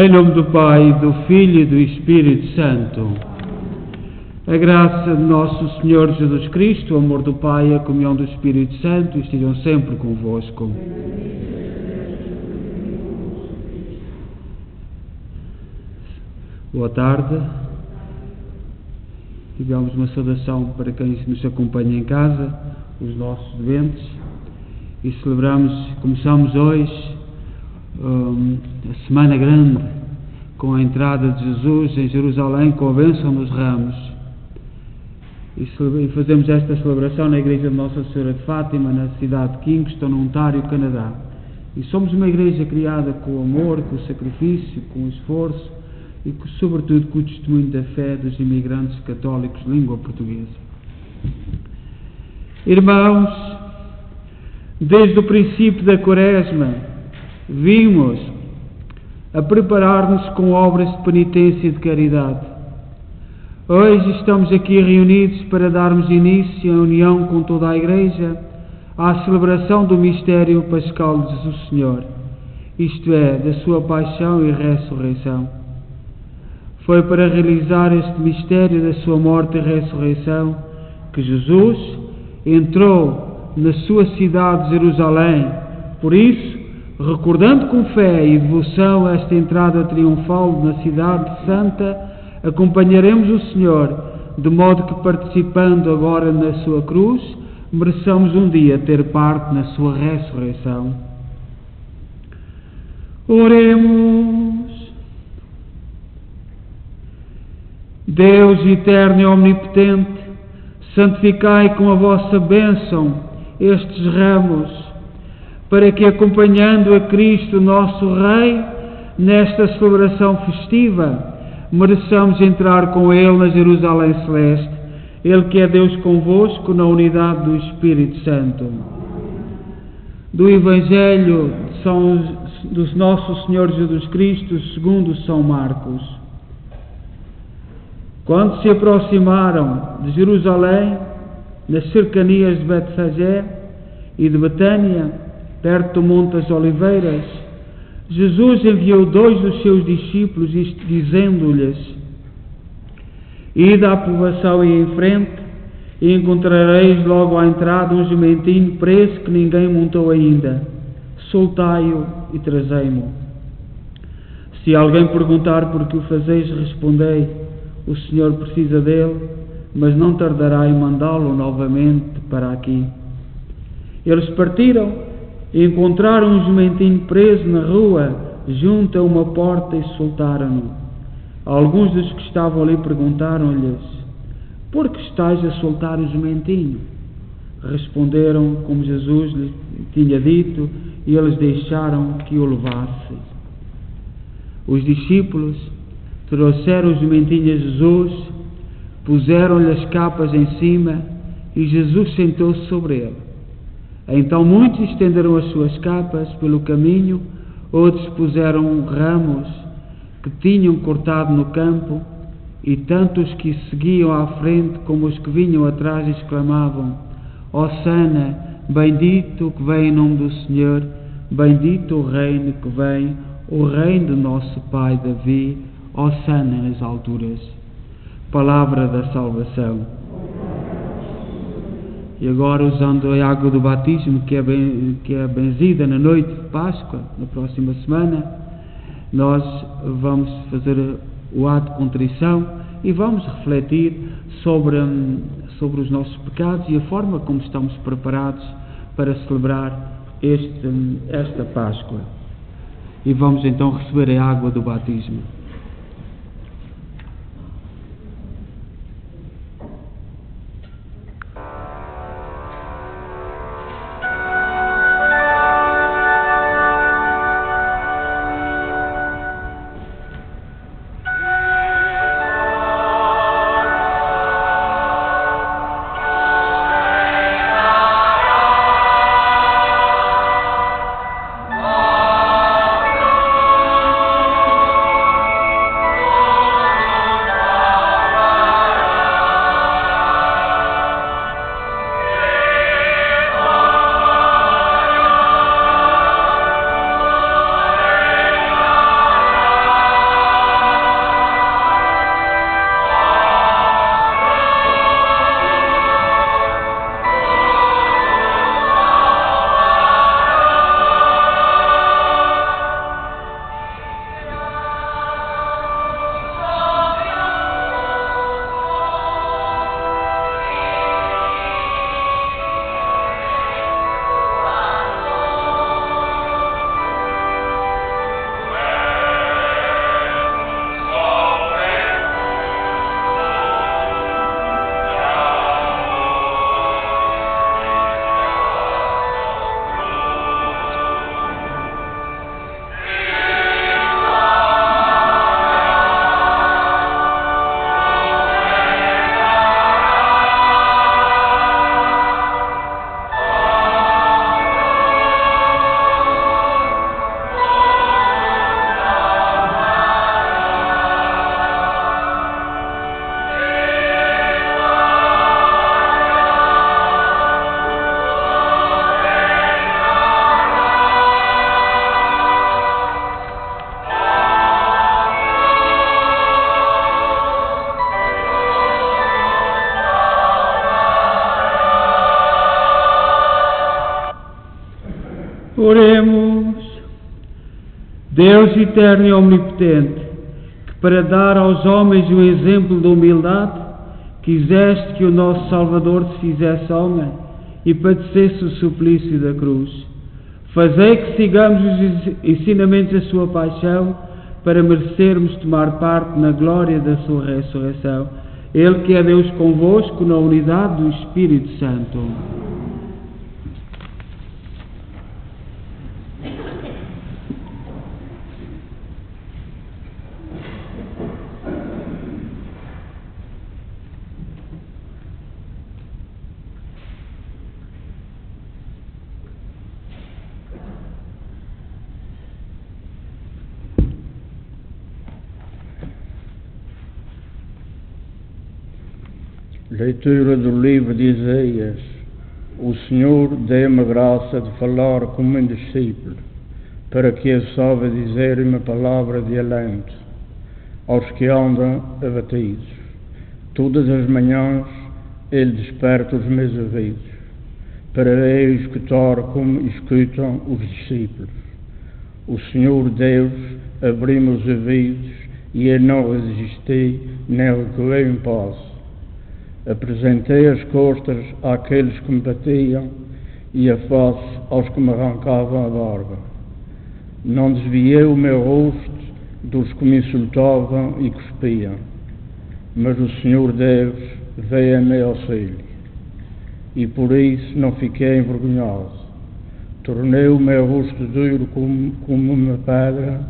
Em nome do Pai, do Filho e do Espírito Santo. A graça de nosso Senhor Jesus Cristo, o amor do Pai e a comunhão do Espírito Santo estejam sempre convosco. Boa tarde. Tivemos uma saudação para quem nos acompanha em casa, os nossos doentes, e começamos hoje a Semana Grande, com a entrada de Jesus em Jerusalém, com a bênção dos ramos. E fazemos esta celebração na Igreja de Nossa Senhora de Fátima, na cidade de Kingston, no Ontário, Canadá. E somos uma igreja criada com o amor, com o sacrifício, com o esforço e, sobretudo, com o testemunho da fé dos imigrantes católicos de língua portuguesa. Irmãos, desde o princípio da Quaresma, vimos a preparar-nos com obras de penitência e de caridade. Hoje estamos aqui reunidos para darmos início, em união com toda a Igreja, à celebração do mistério pascal de Jesus Senhor, isto é, da sua paixão e ressurreição. Foi para realizar este mistério da sua morte e ressurreição que Jesus entrou na sua cidade de Jerusalém. Por isso, recordando com fé e devoção esta entrada triunfal na cidade santa, acompanharemos o Senhor, de modo que, participando agora na sua cruz, mereçamos um dia ter parte na sua ressurreição. Oremos. Deus eterno e omnipotente, santificai com a vossa bênção estes ramos, para que, acompanhando a Cristo, nosso Rei, nesta celebração festiva, mereçamos entrar com Ele na Jerusalém Celeste, Ele que é Deus convosco, na unidade do Espírito Santo. Do Evangelho do nosso Senhor Jesus Cristo, segundo São Marcos. Quando se aproximaram de Jerusalém, nas cercanias de Betfagé e de Betânia, perto do Monte das Oliveiras, Jesus enviou 2 dos seus discípulos, dizendo-lhes: Ide à povoação e em frente, e encontrareis logo à entrada um jumentinho preso que ninguém montou ainda. Soltai-o e trazei-mo. Se alguém perguntar por que o fazeis, respondei: o Senhor precisa dele, mas não tardará em mandá-lo novamente para aqui. Eles partiram e encontraram um jumentinho preso na rua, junto a uma porta, e soltaram-no. Alguns dos que estavam ali perguntaram-lhes: por que estáis a soltar o jumentinho? Responderam como Jesus lhes tinha dito, e eles deixaram que o levasse. Os discípulos trouxeram o jumentinho a Jesus, puseram-lhe as capas em cima, e Jesus sentou-se sobre ele. Então muitos estenderam as suas capas pelo caminho, outros puseram ramos que tinham cortado no campo, e tanto os que seguiam à frente como os que vinham atrás exclamavam: Hosana, bendito o que vem em nome do Senhor, bendito o reino que vem, o reino do nosso pai Davi, Hosana nas alturas. Palavra da salvação. E agora, usando a água do batismo, que é benzida na noite de Páscoa, na próxima semana, nós vamos fazer o ato de contrição e vamos refletir sobre os nossos pecados e a forma como estamos preparados para celebrar esta Páscoa. E vamos então receber a água do batismo. Deus eterno e omnipotente, que para dar aos homens o exemplo de humildade, quiseste que o nosso Salvador se fizesse homem e padecesse o suplício da cruz. Fazei que sigamos os ensinamentos da sua paixão, para merecermos tomar parte na glória da sua ressurreição. Ele que é Deus convosco, na unidade do Espírito Santo. Leitura do livro de Isaías. O Senhor dê-me a graça de falar como um discípulo, para que eu saiba dizer uma palavra de alento aos que andam abatidos. Todas as manhãs Ele desperta os meus ouvidos, para eu escutar como escutam os discípulos. O Senhor Deus abriu-me os ouvidos e eu não resisti, nem recuei em paz. Apresentei as costas àqueles que me batiam e a face aos que me arrancavam a barba. Não desviei o meu rosto dos que me insultavam e cuspiam, mas o Senhor Deus veio a meu auxílio, e por isso não fiquei envergonhado. Tornei o meu rosto duro como uma pedra,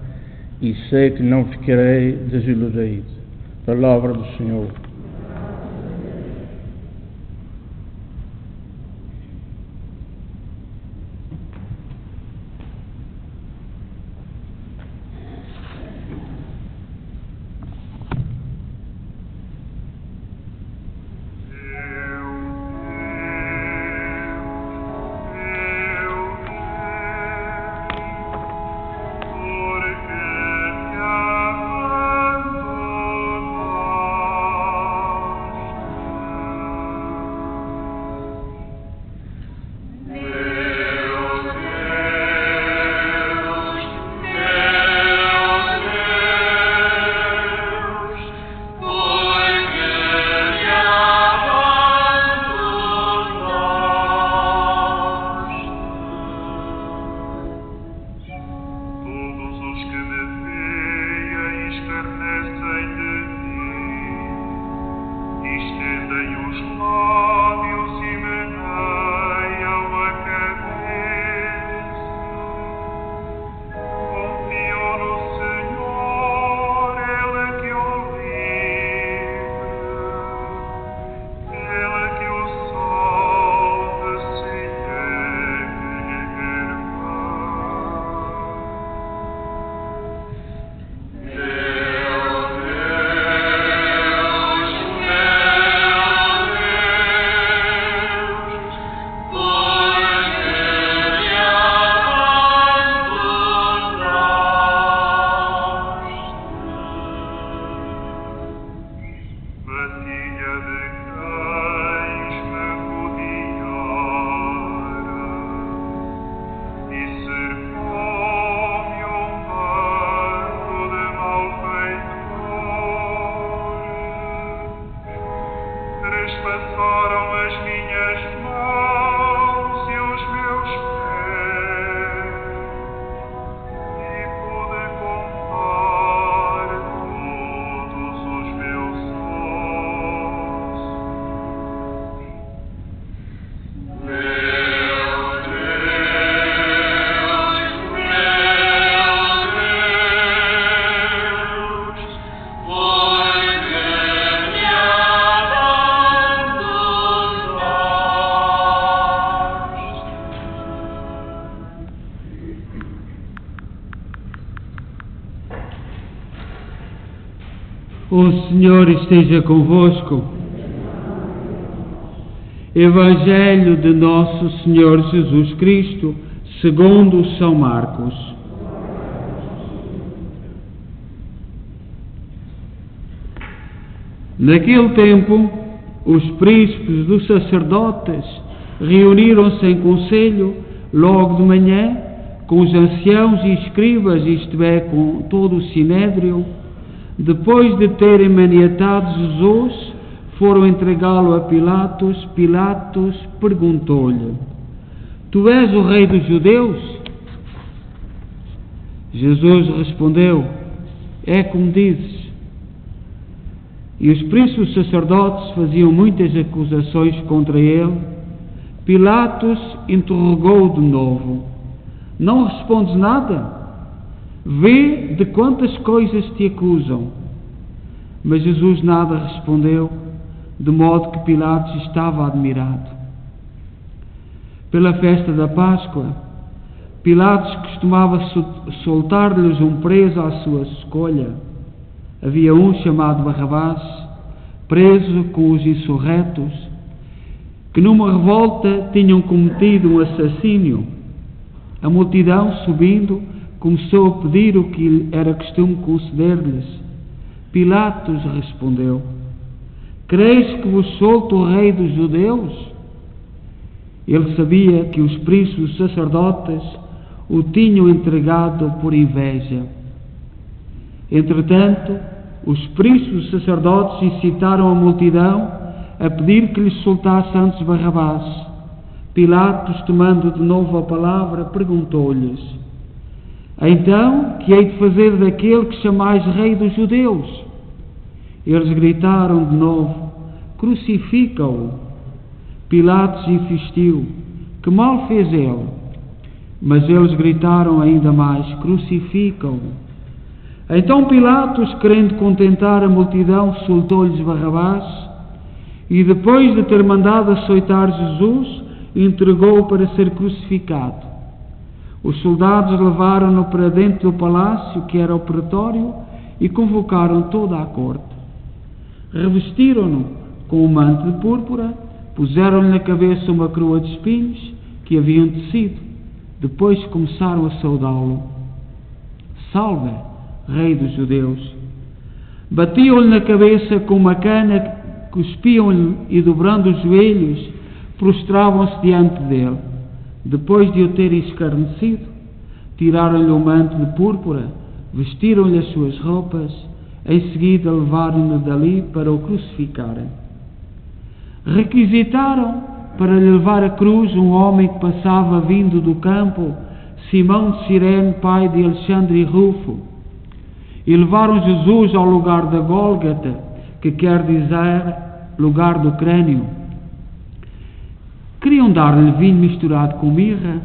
e sei que não ficarei desiludido. Palavra do Senhor. O Senhor esteja convosco. Evangelho de Nosso Senhor Jesus Cristo, segundo São Marcos. Naquele tempo, os príncipes dos sacerdotes reuniram-se em conselho logo de manhã com os anciãos e escribas, isto é, com todo o sinédrio, depois de terem maniatado Jesus, foram entregá-lo a Pilatos. Pilatos perguntou-lhe: Tu és o rei dos judeus? Jesus respondeu: É como dizes. E os príncipes sacerdotes faziam muitas acusações contra ele. Pilatos interrogou-o de novo: Não respondes nada? Vê de quantas coisas te acusam. Mas Jesus nada respondeu, de modo que Pilatos estava admirado. Pela festa da Páscoa, Pilatos costumava soltar-lhes um preso à sua escolha. Havia um chamado Barrabás, preso com os insurretos, que numa revolta tinham cometido um assassínio. A multidão, subindo, começou a pedir o que era costume conceder-lhes. Pilatos respondeu: Creis que vos solto o rei dos judeus? Ele sabia que os príncipes sacerdotes o tinham entregado por inveja. Entretanto, os príncipes sacerdotes incitaram a multidão a pedir que lhes soltasse antes Barrabás. Pilatos, tomando de novo a palavra, perguntou-lhes: Então, que hei de fazer daquele que chamais rei dos judeus? Eles gritaram de novo: Crucifica-o! Pilatos insistiu: Que mal fez ele? Mas eles gritaram ainda mais: Crucifica-o! Então Pilatos, querendo contentar a multidão, soltou-lhes Barrabás e, depois de ter mandado açoitar Jesus, entregou-o para ser crucificado. Os soldados levaram-no para dentro do palácio, que era o pretório, e convocaram toda a corte. Revestiram-no com um manto de púrpura, puseram-lhe na cabeça uma coroa de espinhos que haviam tecido. Depois começaram a saudá-lo: Salve, Rei dos judeus! Batiam-lhe na cabeça com uma cana, cuspiam-lhe e, dobrando os joelhos, prostravam-se diante dele. Depois de o terem escarnecido, tiraram-lhe o manto de púrpura, vestiram-lhe as suas roupas, em seguida levaram-no dali para o crucificarem. Requisitaram para lhe levar a cruz um homem que passava vindo do campo, Simão de Cirene, pai de Alexandre e Rufo, e levaram Jesus ao lugar da Gólgota, que quer dizer lugar do crânio. Queriam dar-lhe vinho misturado com mirra,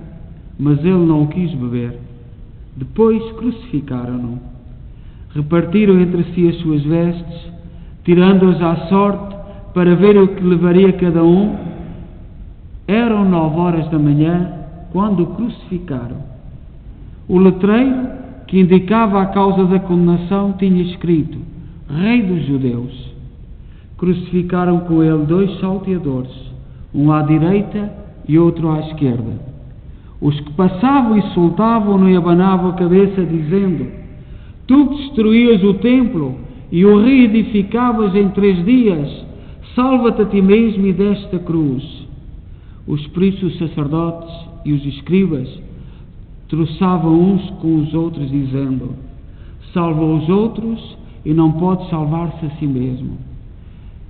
mas ele não o quis beber. Depois crucificaram-no. Repartiram entre si as suas vestes, tirando-as à sorte para ver o que levaria cada um. Eram 9 da manhã quando o crucificaram. O letreiro que indicava a causa da condenação tinha escrito: Rei dos Judeus. Crucificaram com ele 2 salteadores, um à direita e outro à esquerda. Os que passavam e soltavam-no e abanavam a cabeça, dizendo: Tu que destruías o templo e o reedificavas em 3 dias, salva-te a ti mesmo e desta cruz. Os príncipes sacerdotes e os escribas troçavam uns com os outros, dizendo: Salva os outros e não pode salvar-se a si mesmo.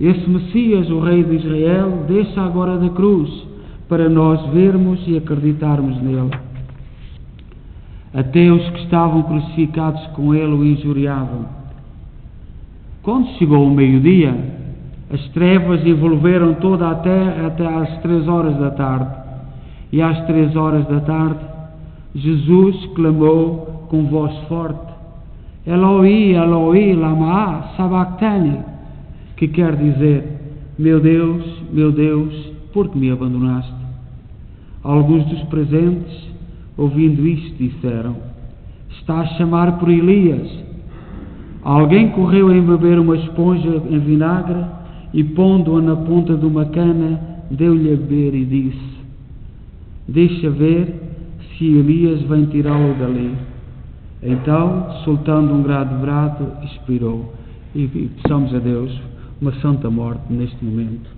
Esse Messias, o Rei de Israel, desça agora da cruz, para nós vermos e acreditarmos nele. Até os que estavam crucificados com ele o injuriavam. Quando chegou o meio-dia, as trevas envolveram toda a terra até às 3 horas da tarde. E às 3 horas da tarde, Jesus clamou com voz forte: Eloi, Eloi, lama sabachthani, que quer dizer: meu Deus, por que me abandonaste? Alguns dos presentes, ouvindo isto, disseram: Está a chamar por Elias. Alguém correu a embeber uma esponja em vinagre e, pondo-a na ponta de uma cana, deu-lhe a beber e disse: Deixa ver se Elias vem tirá-lo dali. Então, soltando um grande brado, expirou. E peçamos a Deus uma santa morte neste momento.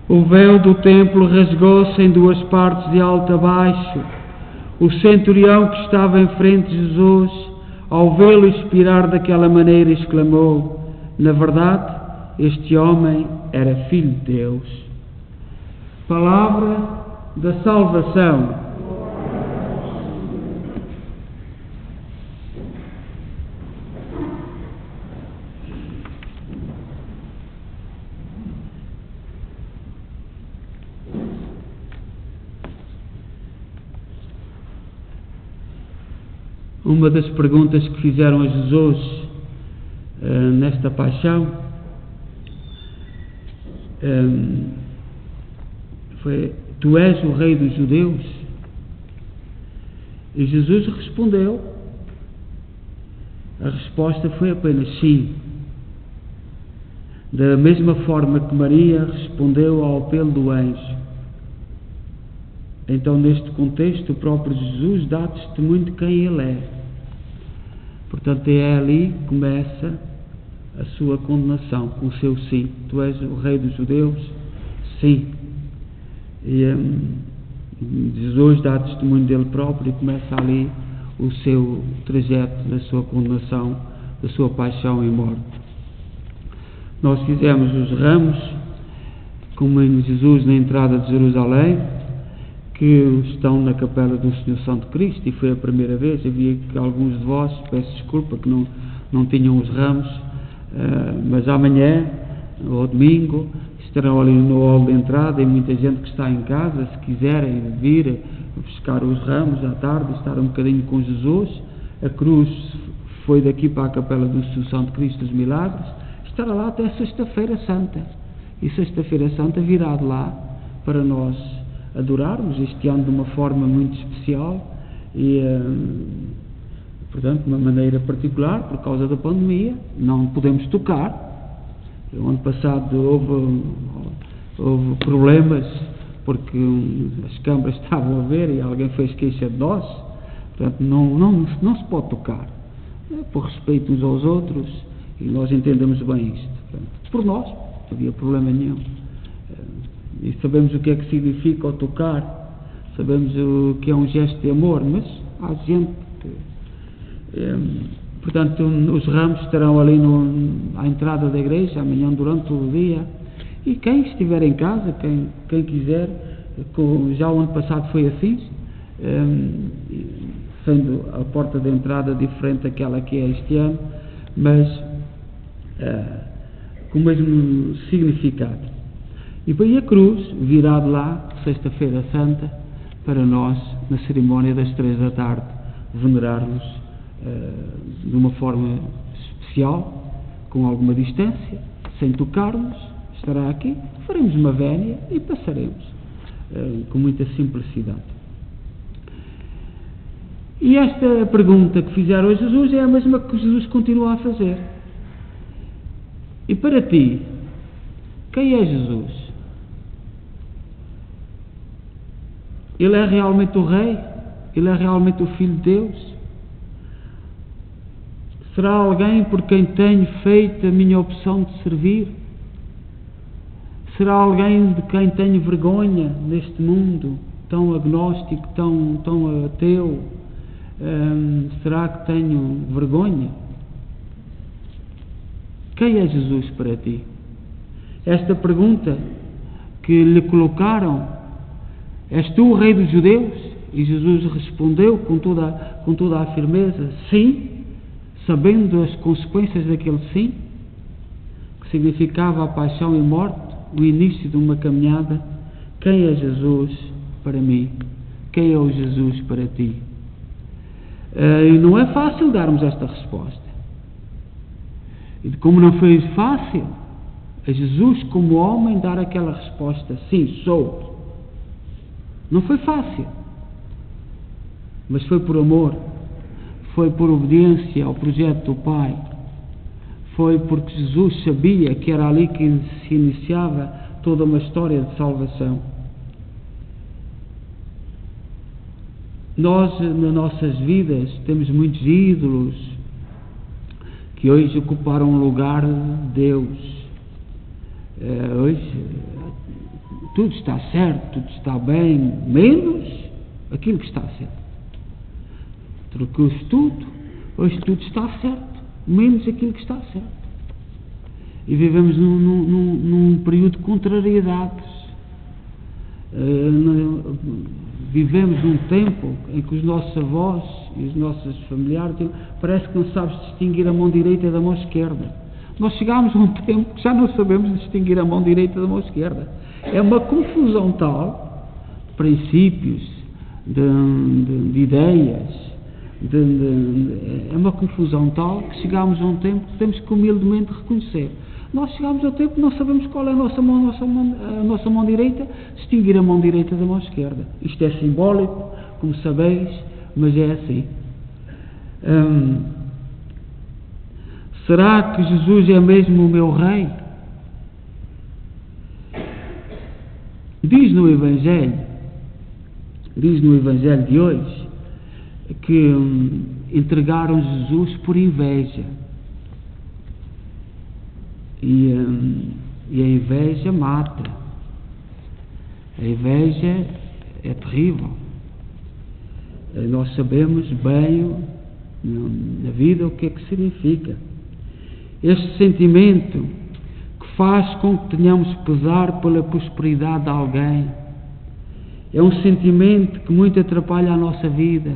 O véu do templo rasgou-se em duas partes, de alto a baixo. O centurião que estava em frente de Jesus, ao vê-lo expirar daquela maneira, exclamou: na verdade, este homem era filho de Deus. Palavra da salvação. Uma das perguntas que fizeram a Jesus nesta paixão foi: tu és o rei dos judeus? E Jesus respondeu. A resposta foi apenas sim. Da mesma forma que Maria respondeu ao apelo do anjo. Então, neste contexto, o próprio Jesus dá testemunho de quem Ele é. Portanto, é ali que começa a sua condenação, com o seu sim. Tu és o rei dos judeus? Sim. E Jesus dá testemunho dele próprio e começa ali o seu trajeto da sua condenação, da sua paixão e morte. Nós fizemos os ramos, como em Jesus na entrada de Jerusalém, que estão na capela do Senhor Santo Cristo, e foi a primeira vez. Havia que alguns de vós, peço desculpa, que não tinham os ramos, mas amanhã, ou domingo, estarão ali no hall de entrada, e muita gente que está em casa, se quiserem vir buscar os ramos à tarde, estar um bocadinho com Jesus. A cruz foi daqui para a capela do Senhor Santo Cristo dos Milagres, estará lá até Sexta-feira Santa, e Sexta-feira Santa virá de lá para nós adorarmos, este ano de uma forma muito especial e, portanto, de uma maneira particular, por causa da pandemia. Não podemos tocar. O ano passado houve problemas porque as câmaras estavam a ver e alguém fez queixa de nós. Portanto, não se pode tocar, por respeito uns aos outros, e nós entendemos bem isto. Portanto, por nós, não havia problema nenhum. E sabemos o que é que significa o tocar, sabemos o que é um gesto de amor, mas há gente que, portanto, os ramos estarão ali à entrada da igreja amanhã durante todo o dia, e quem estiver em casa, quem quiser, já o ano passado foi assim, sendo a porta de entrada diferente daquela que é este ano, mas com o mesmo significado. E depois a cruz virá de lá, Sexta-feira Santa, para nós, na cerimónia das 3 da tarde, venerarmos de uma forma especial, com alguma distância, sem tocarmos. Estará aqui, faremos uma vénia e passaremos com muita simplicidade. E esta pergunta que fizeram a Jesus é a mesma que Jesus continua a fazer. E para ti, quem é Jesus? Ele é realmente o Rei? Ele é realmente o Filho de Deus? Será alguém por quem tenho feito a minha opção de servir? Será alguém de quem tenho vergonha neste mundo tão agnóstico, tão ateu? Será que tenho vergonha? Quem é Jesus para ti? Esta pergunta que lhe colocaram: és tu o rei dos judeus? E Jesus respondeu com toda a firmeza: sim, sabendo as consequências daquele sim, que significava a paixão e morte, o início de uma caminhada. Quem é Jesus para mim? Quem é o Jesus para ti? E não é fácil darmos esta resposta. E como não foi fácil a Jesus, como homem, dar aquela resposta: sim, sou. Não foi fácil, mas foi por amor, foi por obediência ao projeto do Pai, foi porque Jesus sabia que era ali que se iniciava toda uma história de salvação. Nós, nas nossas vidas, temos muitos ídolos que hoje ocuparam o lugar de Deus. Hoje tudo está certo, tudo está bem, menos aquilo que está certo. Trocou-se tudo, hoje tudo está certo, menos aquilo que está certo. E vivemos num período de contrariedades. Vivemos num tempo em que os nossos avós e os nossos familiares parece que não sabes distinguir a mão direita da mão esquerda. Nós chegámos a um tempo que já não sabemos distinguir a mão direita da mão esquerda. É uma confusão tal de princípios, de ideias, é uma confusão tal que chegámos a um tempo que temos que humildemente reconhecer. Nós chegámos ao tempo que não sabemos qual é a nossa mão direita, distinguir a mão direita da mão esquerda. Isto é simbólico, como sabeis, mas é assim. Será que Jesus é mesmo o meu Rei? Diz no Evangelho de hoje, que entregaram Jesus por inveja. E a inveja mata. A inveja é terrível. Nós sabemos bem na vida o que é que significa. Este sentimento que faz com que tenhamos pesar pela prosperidade de alguém é um sentimento que muito atrapalha a nossa vida,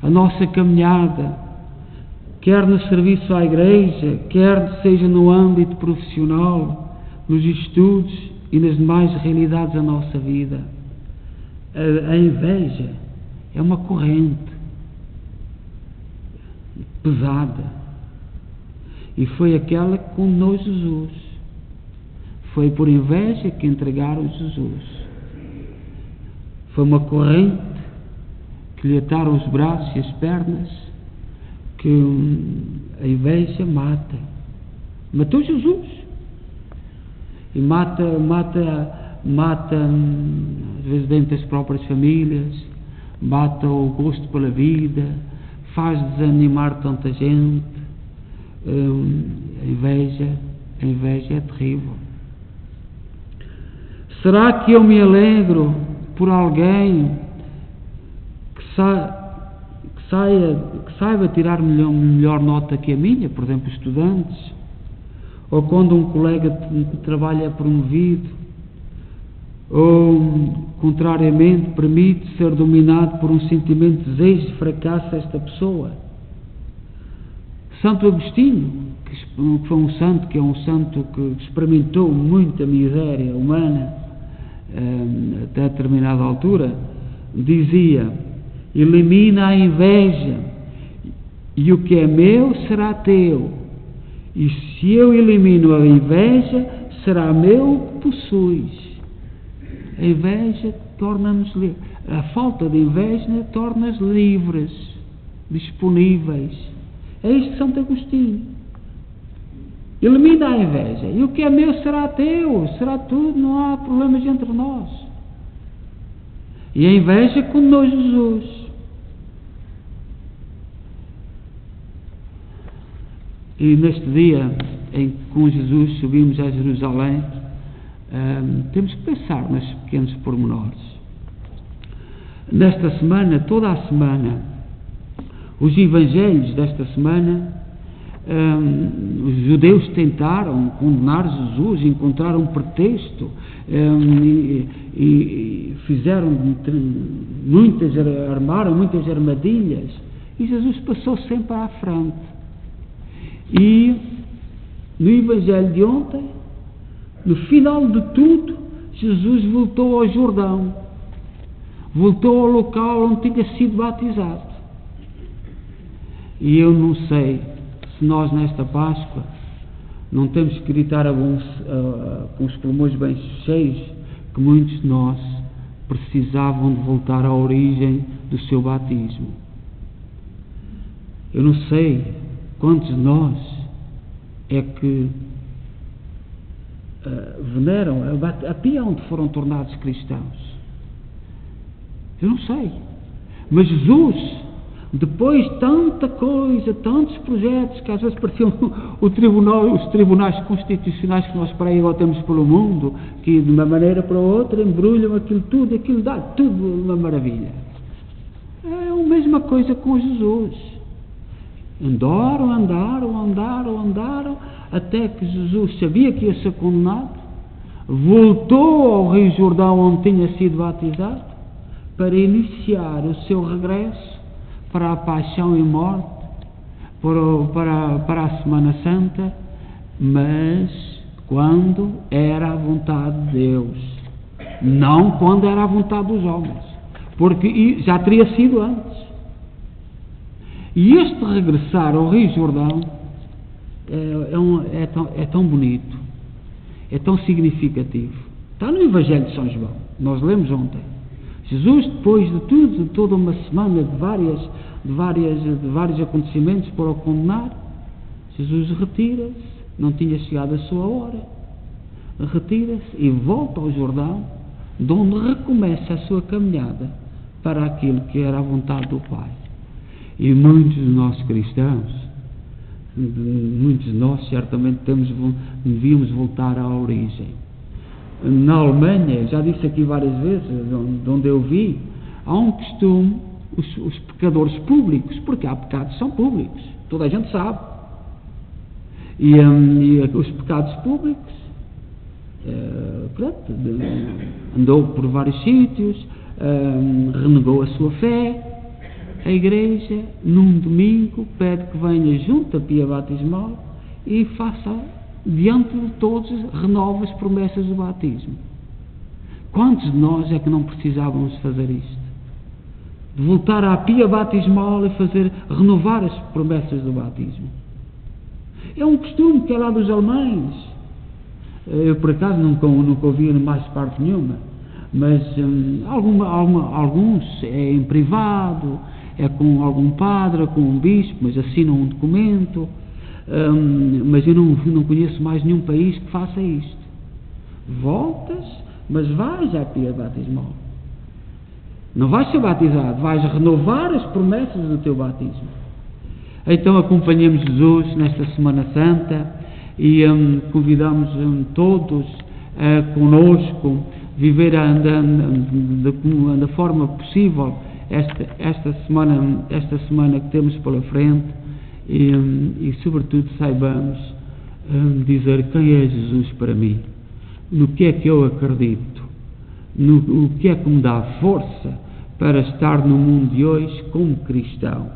a nossa caminhada, quer no serviço à igreja, quer seja no âmbito profissional, nos estudos e nas demais realidades da nossa vida. A inveja é uma corrente pesada. E foi aquela que condenou Jesus. Foi por inveja que entregaram Jesus. Foi uma corrente que lhe ataram os braços e as pernas, que a inveja mata. Matou Jesus. E mata às vezes dentro das próprias famílias, mata o gosto pela vida, faz desanimar tanta gente. A inveja é terrível. Será que eu me alegro por alguém que saiba tirar melhor nota que a minha, por exemplo, estudantes, ou quando um colega de trabalho é promovido, ou, contrariamente, permite ser dominado por um sentimento de desejo de fracasso esta pessoa? Santo Agostinho, que foi um santo que experimentou muita miséria humana até determinada altura, dizia: elimina a inveja e o que é meu será teu, e se eu elimino a inveja será meu o que possuis. A inveja torna-nos livres. A falta de inveja torna-nos livres, disponíveis. É isto de Santo Agostinho. Elimina a inveja e o que é meu será teu, será tudo, não há problemas entre nós. E a inveja condenou Jesus. E neste dia em que com Jesus subimos a Jerusalém, temos que pensar nos pequenos pormenores. Nesta semana, toda a semana, os evangelhos desta semana, os judeus tentaram condenar Jesus, encontraram um pretexto e fizeram armaram muitas armadilhas, e Jesus passou sempre à frente. E no evangelho de ontem, no final de tudo, Jesus voltou ao Jordão, voltou ao local onde tinha sido batizado. E eu não sei se nós nesta Páscoa não temos que gritar com os pulmões bem cheios que muitos de nós precisavam de voltar à origem do seu batismo. Eu não sei quantos de nós é que veneram a pia onde foram tornados cristãos. Eu não sei. Mas Jesus Depois tanta coisa, tantos projetos que às vezes pareciam os tribunais constitucionais que nós para aí agora temos pelo mundo, que de uma maneira para outra embrulham aquilo tudo, aquilo dá tudo uma maravilha. É a mesma coisa com Jesus. Andaram, até que Jesus sabia que ia ser condenado, voltou ao Rio Jordão onde tinha sido batizado, para iniciar o seu regresso para a paixão e morte, para a Semana Santa, mas quando era a vontade de Deus, não quando era a vontade dos homens, porque já teria sido antes. E este regressar ao Rio Jordão é tão bonito, é tão significativo. Está no Evangelho de São João, nós lemos ontem. Jesus, depois de toda uma semana de vários acontecimentos para o condenar, Jesus retira-se, não tinha chegado a sua hora, retira-se e volta ao Jordão, de onde recomeça a sua caminhada para aquilo que era a vontade do Pai. E muitos de nós cristãos, muitos de nós certamente devíamos voltar à origem. Na Alemanha, já disse aqui várias vezes, de onde eu vi, há um costume, os pecadores públicos, porque há pecados que são públicos, toda a gente sabe, e os pecados públicos, andou por vários sítios, renegou a sua fé. A igreja, num domingo, pede que venha junto à pia batismal e faça, diante de todos, renova as promessas do batismo. Quantos de nós é que não precisávamos fazer isto? De voltar à pia batismal e renovar as promessas do batismo. É um costume que é lá dos alemães. Eu, por acaso, nunca ouvi mais parte nenhuma, mas alguns é em privado, é com algum padre, com um bispo, mas assinam um documento, mas eu não conheço mais nenhum país que faça isto. Voltas, mas vais à pia batismal. Não vais ser batizado, vais renovar as promessas do teu batismo. Então acompanhamos Jesus nesta Semana Santa e convidamos todos conosco viver da forma possível esta semana que temos pela frente e sobretudo saibamos dizer quem é Jesus para mim, no que é que eu acredito, no que é que me dá força para estar no mundo de hoje como cristão.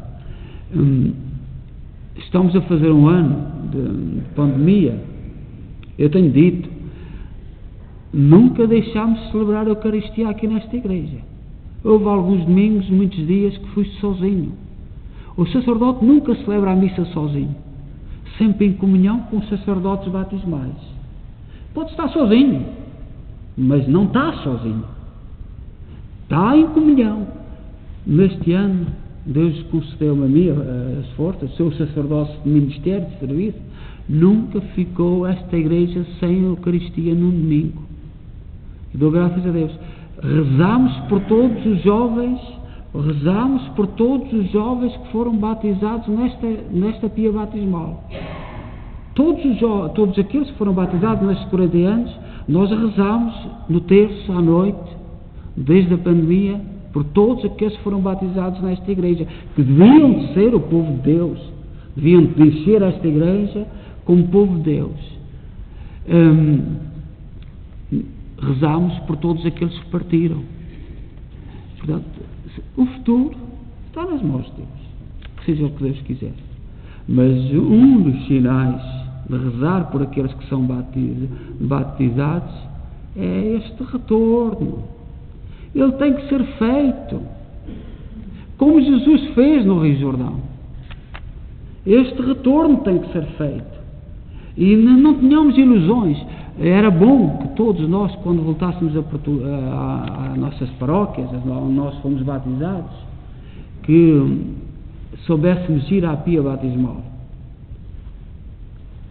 Estamos a fazer um ano de pandemia. Eu tenho dito, nunca deixámos de celebrar a Eucaristia aqui nesta igreja. Houve alguns domingos, muitos dias, que fui sozinho. O sacerdote nunca celebra a missa sozinho, sempre em comunhão com os sacerdotes batismais. Pode estar sozinho, mas não está sozinho. Está em comunhão. Neste ano, Deus concedeu-me a mim as forças, sou o sacerdócio de ministério, de serviço. Nunca ficou esta igreja sem a Eucaristia num domingo. E dou graças a Deus. Rezamos por todos os jovens que foram batizados nesta pia batismal. Todos aqueles que foram batizados nestes 40 anos, nós rezamos no terço à noite, desde a pandemia, por todos aqueles que foram batizados nesta igreja, que deviam de ser o povo de Deus, deviam de encher esta igreja como povo de Deus. Rezamos por todos aqueles que partiram. Portanto, o futuro está nas mãos de Deus, que seja o que Deus quiser. Mas um dos sinais de rezar por aqueles que são batizados é este retorno. Ele tem que ser feito, como Jesus fez no Rio Jordão. Este retorno tem que ser feito. E não tenhamos ilusões. Era bom que todos nós, quando voltássemos a nossas paróquias, onde nós fomos batizados, que soubéssemos ir à pia batismal.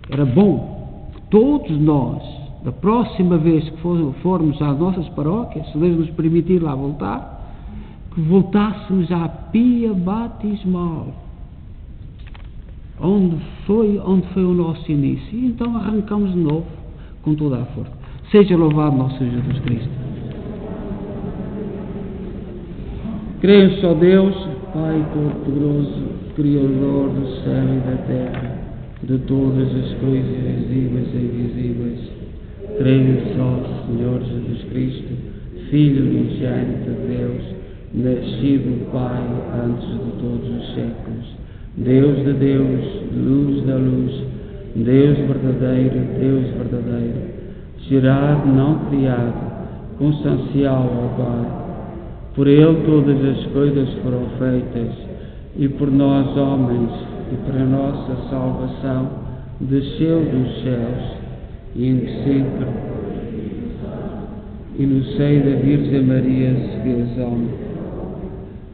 Era bom que todos nós, da próxima vez que formos às nossas paróquias, se Deus nos permitir lá voltar, que voltássemos à pia batismal, onde foi o nosso início, e então arrancamos de novo com toda a força. Seja louvado nosso Jesus Cristo. Creio só Deus, Pai Todo-Poderoso, Criador do céu e da terra, de todas as coisas visíveis e invisíveis. Creio só, Senhor Jesus Cristo, Filho unigênito de Deus, nascido do Pai antes de todos os séculos, Deus de Deus, luz da luz, Deus verdadeiro, gerado, não criado, consubstancial ao Pai. Por Ele todas as coisas foram feitas, e por nós homens, e para a nossa salvação, desceu dos céus, e no seio da Virgem Maria se fez homem.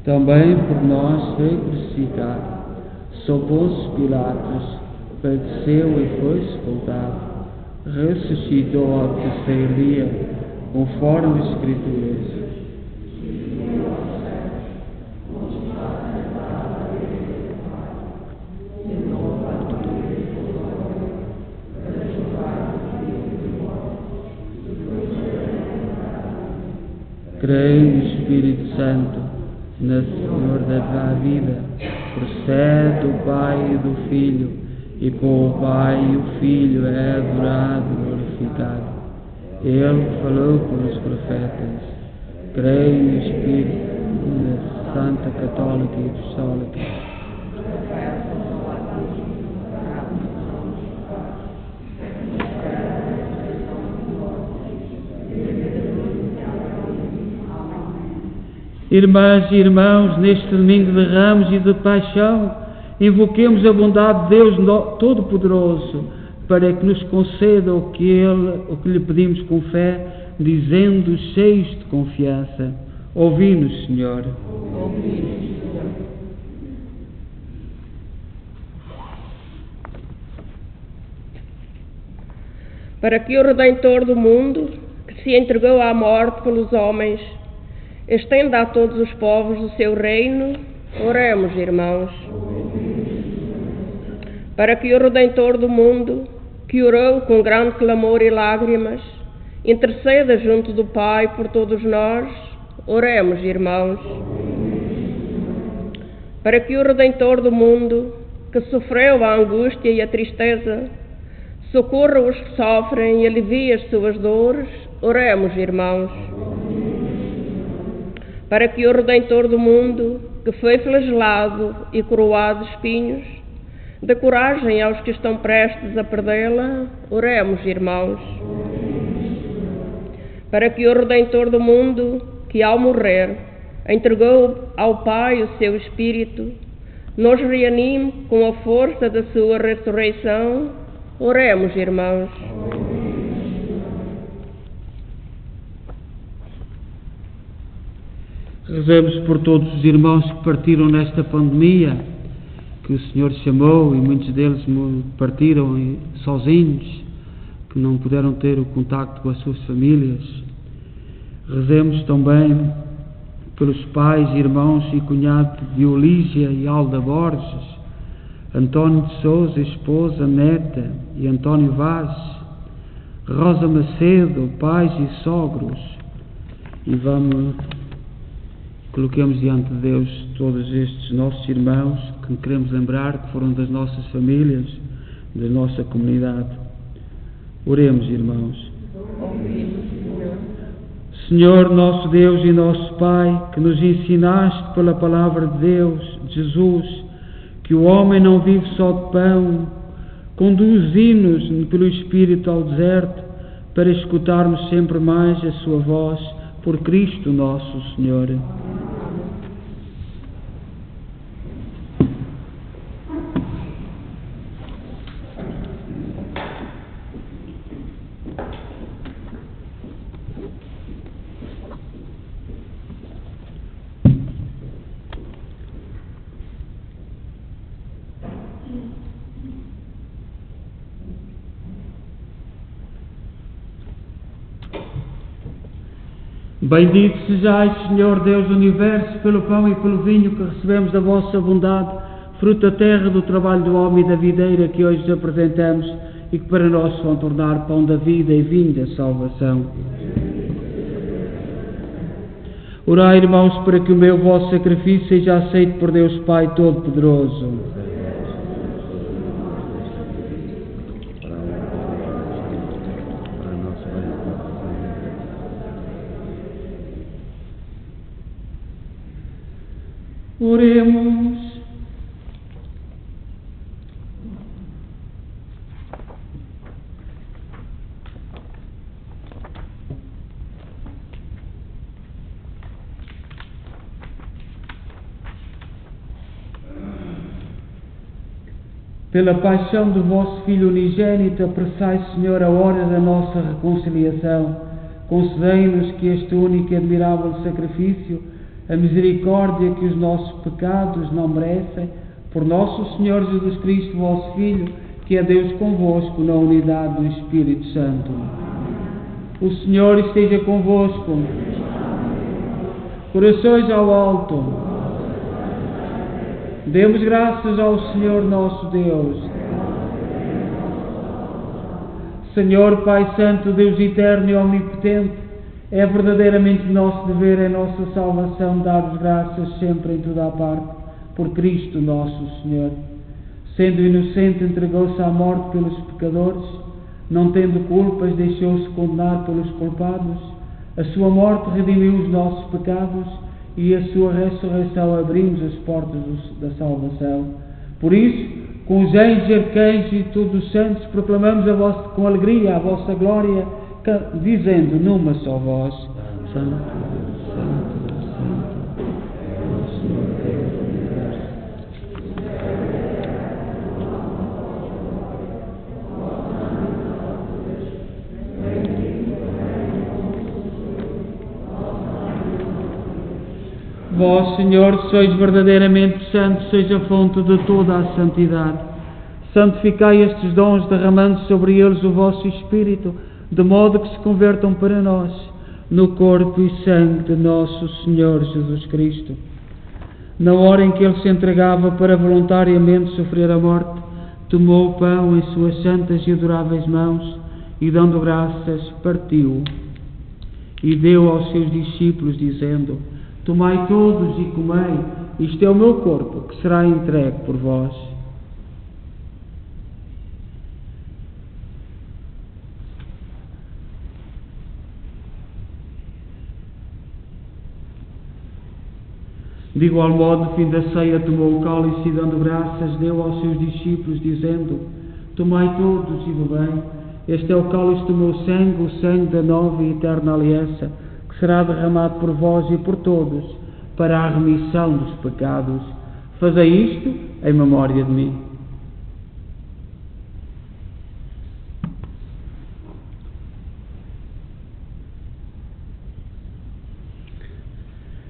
Também por nós foi crucificado, sob Pôncio Pilatos, padeceu e foi sepultado, ressuscitou ao terceiro dia, conforme as Escrituras. Creio no Espírito Santo, na Senhor da vida, procede do Pai e do Filho, e com o Pai e o Filho é adorado e glorificado. Ele falou pelos profetas. Creio no Espírito, na Santa Católica e Apostólica. Irmãs e irmãos, neste domingo de Ramos e de Paixão, invoquemos a bondade de Deus Todo-Poderoso para que nos conceda o que lhe pedimos com fé, dizendo cheios de confiança: ouvi-nos, Senhor. Para que o Redentor do mundo, que se entregou à morte pelos homens, estenda a todos os povos o seu reino, oremos, irmãos. Para que o Redentor do mundo, que orou com grande clamor e lágrimas, interceda junto do Pai por todos nós, oremos, irmãos. Para que o Redentor do mundo, que sofreu a angústia e a tristeza, socorra os que sofrem e alivie as suas dores, oremos, irmãos. Para que o Redentor do mundo, que foi flagelado e coroado de espinhos, dê coragem aos que estão prestes a perdê-la, oremos, irmãos. Para que o Redentor do mundo, que ao morrer entregou ao Pai o seu Espírito, nos reanime com a força da sua ressurreição, oremos, irmãos. Rezemos por todos os irmãos que partiram nesta pandemia, que o Senhor chamou, e muitos deles partiram sozinhos, que não puderam ter o contacto com as suas famílias. Rezemos também pelos pais, irmãos e cunhados de Olígia e Alda Borges, António de Sousa, esposa, neta, e António Vaz, Rosa Macedo, pais e sogros. E coloquemos diante de Deus todos estes nossos irmãos que queremos lembrar que foram das nossas famílias, da nossa comunidade. Oremos, irmãos. Senhor, nosso Deus e nosso Pai, que nos ensinaste pela palavra de Deus, Jesus, que o homem não vive só de pão, conduzi-nos pelo Espírito ao deserto para escutarmos sempre mais a sua voz, por Cristo nosso Senhor. Bendito sejais, Senhor Deus do Universo, pelo pão e pelo vinho que recebemos da vossa bondade, fruto da terra, do trabalho do homem e da videira que hoje vos apresentamos e que para nós se vão tornar pão da vida e vinho da salvação. Orai, irmãos, para que o meu vosso sacrifício seja aceito por Deus Pai Todo-Poderoso. Oremos. Pela paixão do vosso Filho unigênito, apressai, Senhor, a hora da nossa reconciliação. Concedei-nos que este único e admirável sacrifício, a misericórdia que os nossos pecados não merecem, por nosso Senhor Jesus Cristo, vosso Filho, que é Deus convosco na unidade do Espírito Santo. O Senhor esteja convosco. Corações ao alto. Demos graças ao Senhor nosso Deus. Senhor Pai Santo, Deus eterno e omnipotente, é verdadeiramente nosso dever, é nossa salvação dar-vos graças sempre em toda a parte, por Cristo nosso Senhor. Sendo inocente, entregou-se à morte pelos pecadores, não tendo culpas, deixou-se condenar pelos culpados. A sua morte redimiu os nossos pecados e a sua ressurreição abriu-nos as portas da salvação. Por isso, com os anjos, arcanjos e todos os santos, proclamamos com alegria a vossa glória, dizendo numa só voz: Santo, Santo, Santo, é o Senhor Deus do Universo. Vós, Senhor, sois verdadeiramente santos, seja a fonte de toda a santidade. Santificai estes dons, derramando sobre eles o vosso Espírito, de modo que se convertam para nós no corpo e sangue de nosso Senhor Jesus Cristo. Na hora em que Ele se entregava para voluntariamente sofrer a morte, tomou o pão em suas santas e adoráveis mãos e, dando graças, partiu e deu aos seus discípulos, dizendo: Tomai todos e comei, isto é o meu corpo, que será entregue por vós. De igual modo, no fim da ceia, tomou o cálice e, dando graças, deu aos seus discípulos, dizendo: Tomai todos e bebei, este é o cálice do meu sangue, o sangue da nova e eterna aliança, que será derramado por vós e por todos, para a remissão dos pecados. Fazei isto em memória de mim.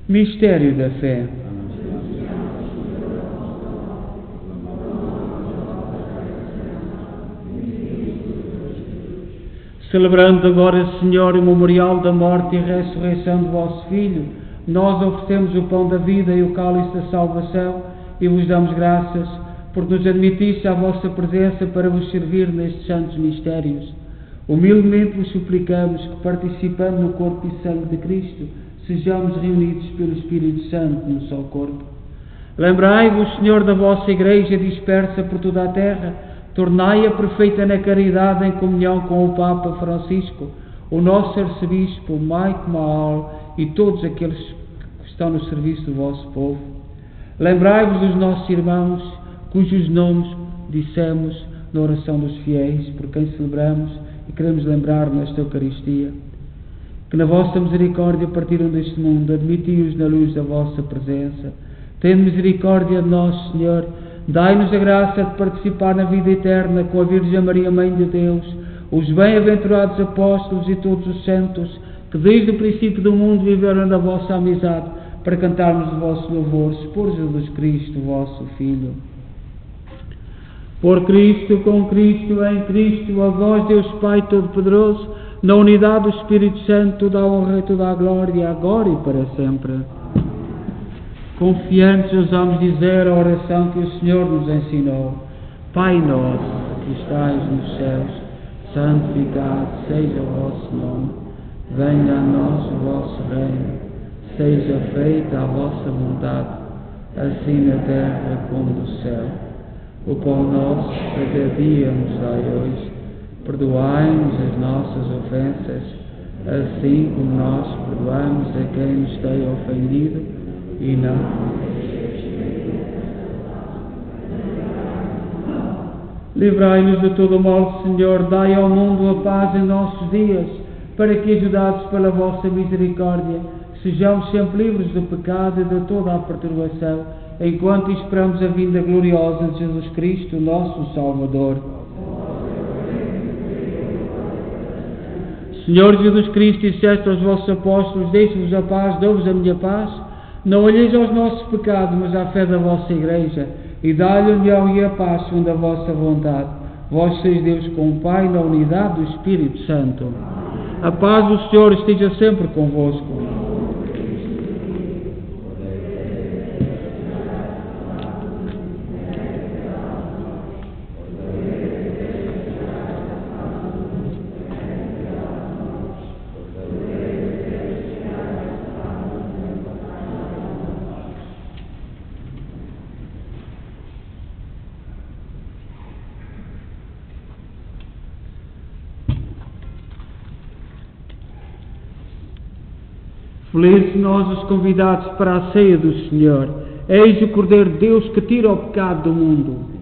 Mistério da fé. Celebrando agora, Senhor, o memorial da morte e ressurreição do vosso Filho, nós oferecemos o pão da vida e o cálice da salvação e vos damos graças por nos admitisse à vossa presença para vos servir nestes santos mistérios. Humildemente vos suplicamos que, participando no corpo e sangue de Cristo, sejamos reunidos pelo Espírito Santo num só corpo. Lembrai-vos, Senhor, da vossa Igreja dispersa por toda a terra, tornai-a perfeita na caridade em comunhão com o Papa Francisco, o nosso arcebispo Mike Maal e todos aqueles que estão no serviço do vosso povo. Lembrai-vos dos nossos irmãos, cujos nomes dissemos na oração dos fiéis, por quem celebramos e queremos lembrar nesta Eucaristia. Que na vossa misericórdia partiram deste mundo, admiti-os na luz da vossa presença. Tende misericórdia de nós, Senhor, dai-nos a graça de participar na vida eterna com a Virgem Maria, Mãe de Deus, os bem-aventurados apóstolos e todos os santos, que desde o princípio do mundo viveram da vossa amizade, para cantarmos o vosso louvor, por Jesus Cristo, vosso Filho. Por Cristo, com Cristo, em Cristo, a vós, Deus Pai Todo-Poderoso, na unidade do Espírito Santo, toda a honra e toda a glória, agora e para sempre. Confiantes, ousamos dizer a oração que o Senhor nos ensinou. Pai nosso, que estais nos céus, santificado seja o vosso nome. Venha a nós o vosso reino. Seja feita a vossa vontade, assim na terra como no céu. O pão nosso cada dia nos dai hoje. Perdoai-nos as nossas ofensas, assim como nós perdoamos a quem nos tem ofendido, e não. Livrai-nos de todo o mal, Senhor. Dai ao mundo a paz em nossos dias, para que, ajudados pela vossa misericórdia, sejamos sempre livres do pecado e de toda a perturbação, enquanto esperamos a vinda gloriosa de Jesus Cristo, nosso Salvador. Senhor Jesus Cristo, disseste aos vossos apóstolos: deixo-vos a paz, dou-vos a minha paz. Não olheis aos nossos pecados, mas à fé da vossa Igreja, e dá-lhe a união e a paz segundo a vossa vontade. Vós sois Deus com o Pai, na unidade do Espírito Santo. A paz do Senhor esteja sempre convosco. Felizes nós os convidados para a ceia do Senhor. Eis o Cordeiro de Deus que tira o pecado do mundo.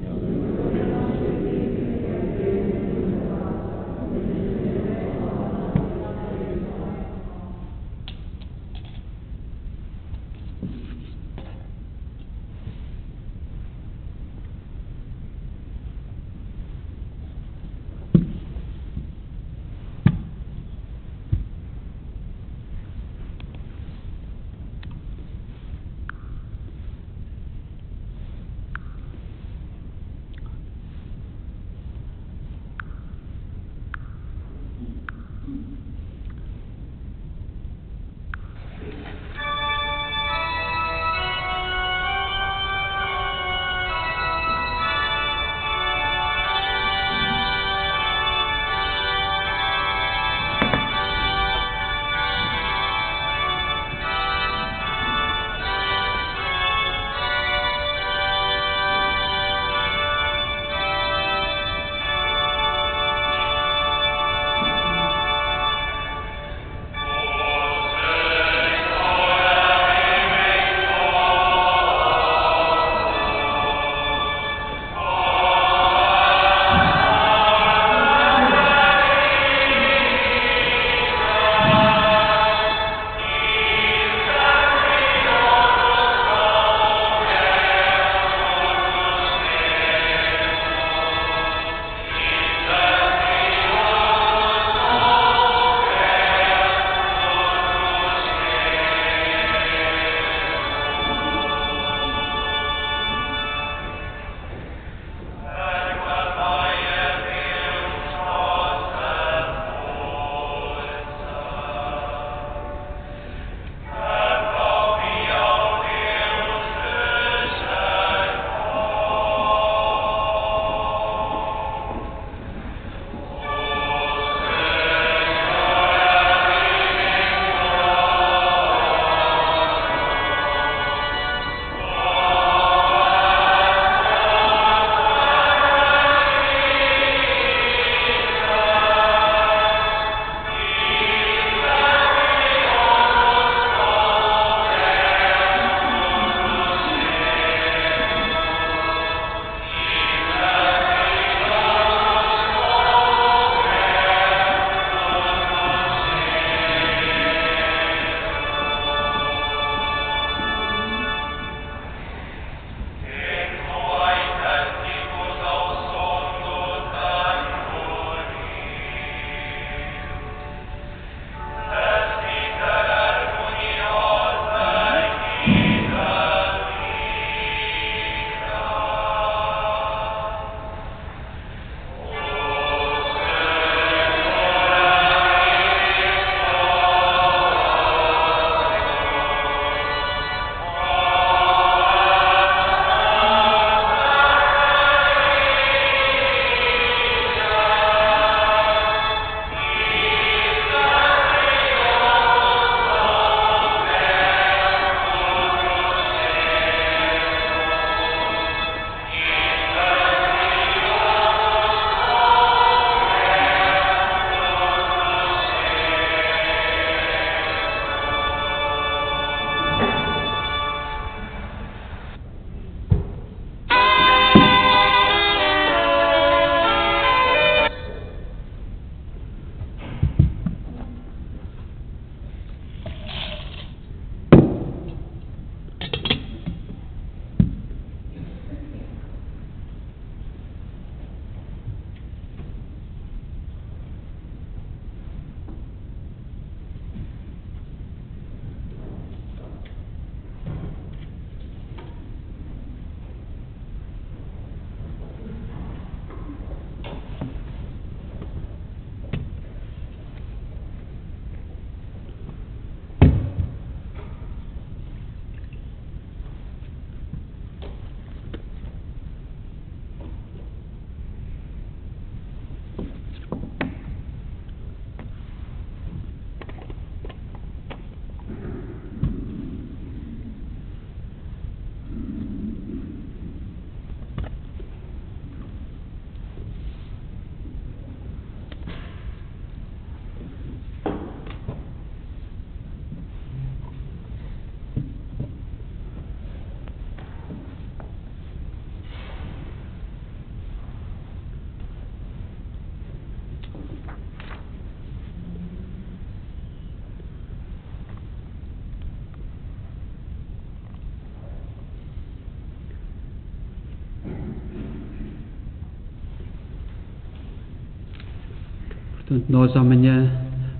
Portanto, nós amanhã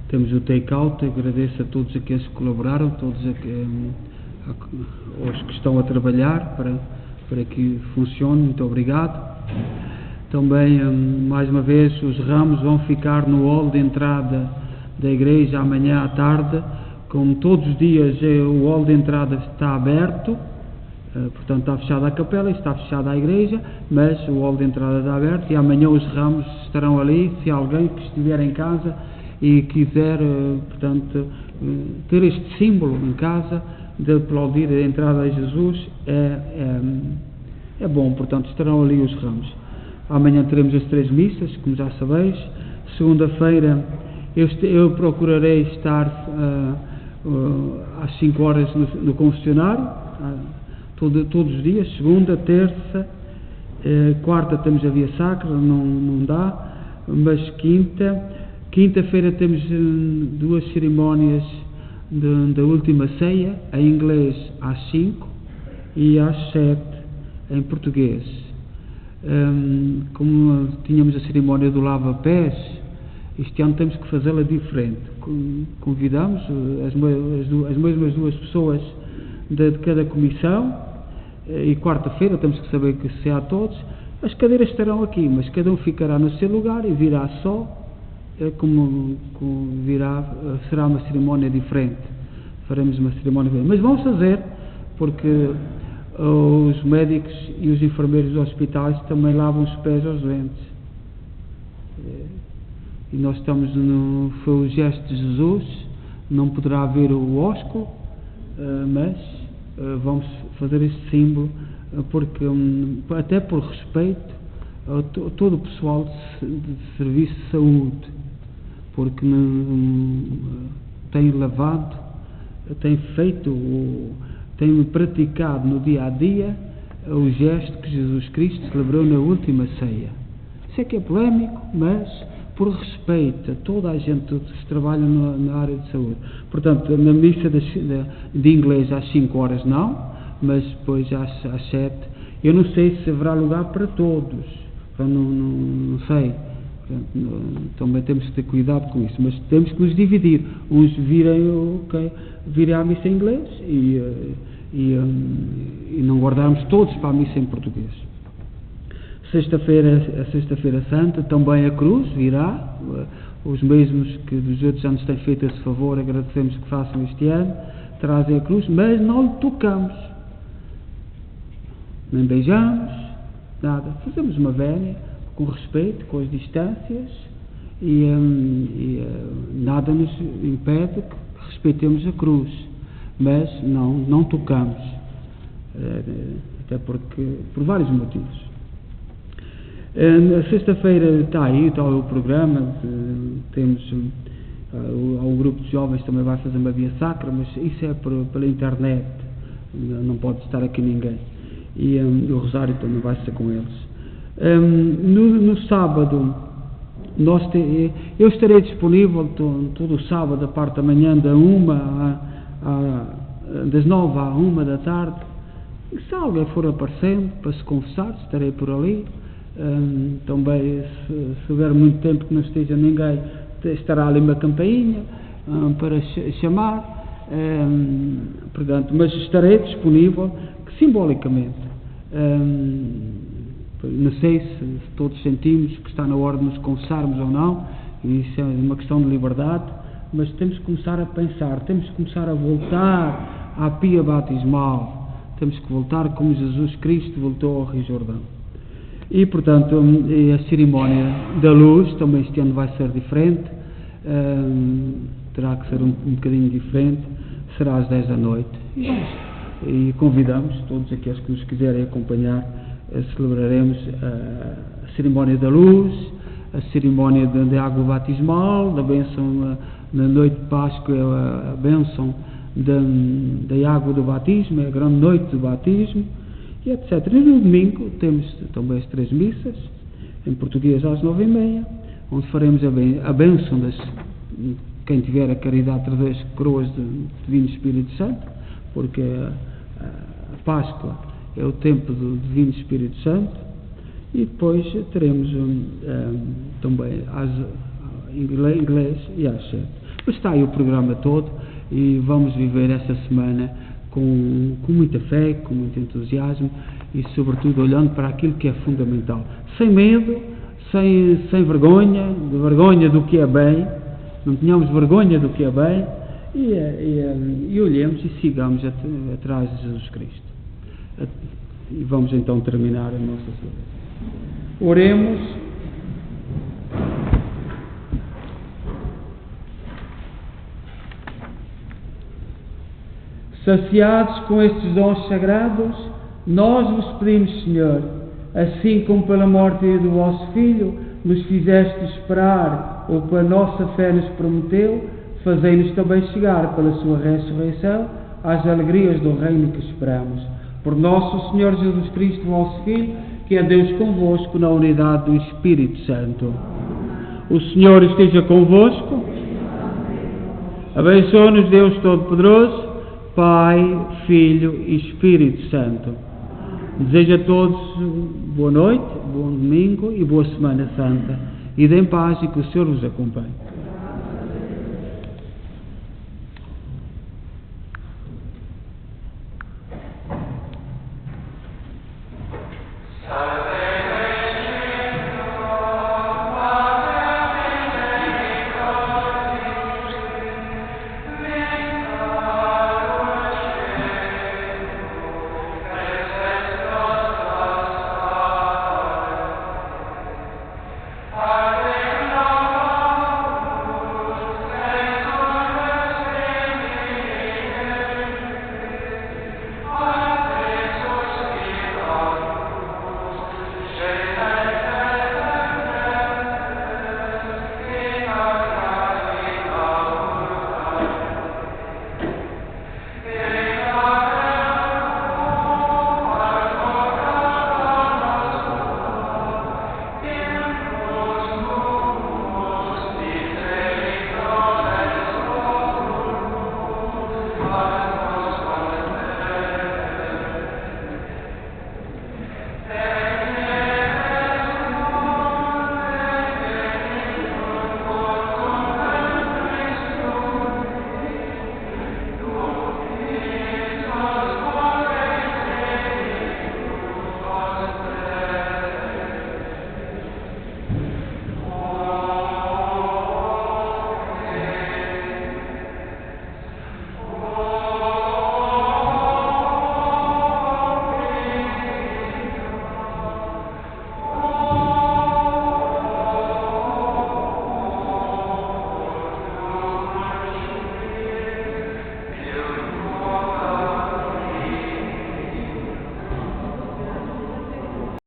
temos o take-out. Agradeço a todos aqueles que colaboraram, todos os que estão a trabalhar para que funcione. Muito obrigado. Também, mais uma vez, os ramos vão ficar no hall de entrada da igreja amanhã à tarde. Como todos os dias, o hall de entrada está aberto, portanto está fechada a capela e está fechada a igreja, mas o hall de entrada está aberto e amanhã os ramos estarão ali. Se alguém que estiver em casa e quiser, portanto, ter este símbolo em casa de aplaudir a entrada a Jesus, é bom. Portanto, estarão ali os ramos. Amanhã teremos as 3 missas, como já sabeis. Segunda-feira eu procurarei estar às 5 horas no confessionário, todos os dias. Segunda, terça, quarta temos a Via Sacra, não dá, mas quinta-feira temos 2 cerimónias da última ceia, em inglês às 5 e às 7 em português. Como tínhamos a cerimónia do lava-pés, este ano temos que fazê-la diferente. Convidamos as mesmas 2 pessoas de cada comissão, e quarta-feira temos que saber que se há todos. As cadeiras estarão aqui, mas cada um ficará no seu lugar e virá só, será uma cerimónia diferente. Faremos uma cerimónia diferente, mas vamos fazer, porque os médicos e os enfermeiros dos hospitais também lavam os pés aos doentes. E nós estamos foi o gesto de Jesus. Não poderá haver o ósculo, mas vamos fazer este símbolo, porque até por respeito a todo o pessoal de serviço de saúde, porque tem lavado, tem praticado no dia a dia o gesto que Jesus Cristo celebrou na última ceia. Sei que é polémico, mas por respeito a toda a gente que trabalha na área de saúde. Portanto, na missa de inglês às 5 horas não, mas depois às 7. Eu não sei se haverá lugar para todos, não sei. Portanto, também temos que ter cuidado com isso, mas temos que nos dividir. Uns virem à missa em inglês e não guardarmos todos para a missa em português. A Sexta-feira Santa, também a cruz virá. Os mesmos que dos outros anos têm feito esse favor, agradecemos que façam este ano, trazem a cruz, mas não lhe tocamos, nem beijamos, nada. Fazemos uma vénia com respeito, com as distâncias, e nada nos impede que respeitemos a cruz, mas não tocamos, até porque, por vários motivos. Na sexta-feira está o programa. Temos o grupo de jovens também vai fazer uma via sacra, mas isso é pela internet, não pode estar aqui ninguém, e o rosário também vai ser com eles. No sábado eu estarei disponível todo o sábado, a parte da manhã, das 9 à 1 da tarde. E se alguém for aparecendo para se confessar, estarei por ali. Também, se houver muito tempo que não esteja ninguém, estará ali uma campainha para chamar, portanto, mas estarei disponível, simbolicamente. Não sei se todos sentimos que está na hora de nos confessarmos ou não, isso é uma questão de liberdade, mas temos que começar a pensar, temos que começar a voltar à pia batismal, temos que voltar como Jesus Cristo voltou ao Rio Jordão. E, portanto, a cerimónia da luz também este ano vai ser diferente, terá que ser um bocadinho diferente, será às 10 da noite. E convidamos todos aqueles que nos quiserem acompanhar. Celebraremos a cerimónia da luz, a cerimónia de água batismal, da bênção na noite de Páscoa, a bênção da água do batismo, a grande noite do batismo, e etc. E no domingo temos também as 3 missas, em português às 9h30, onde faremos a bênção quem tiver a caridade de 3 coroas do Divino Espírito Santo, porque a Páscoa é o tempo do Divino Espírito Santo. E depois teremos também inglês e às 7. Mas está aí o programa todo e vamos viver esta semana com muita fé, com muito entusiasmo e sobretudo olhando para aquilo que é fundamental. Sem medo, sem vergonha do que é bem, não tenhamos vergonha do que é bem e olhemos e sigamos atrás de Jesus Cristo. E vamos então terminar a nossa celebração. Oremos. Saciados com estes dons sagrados, nós vos pedimos, Senhor, assim como pela morte do vosso Filho nos fizeste esperar, ou pela nossa fé nos prometeu, fazei-nos também chegar pela sua ressurreição às alegrias do reino que esperamos. Por nosso Senhor Jesus Cristo, vosso Filho, que é Deus convosco na unidade do Espírito Santo. O Senhor esteja convosco. Abençoe-nos Deus Todo-Poderoso, Pai, Filho e Espírito Santo. Desejo a todos boa noite, bom domingo e boa Semana Santa. Ide em paz e que o Senhor vos acompanhe.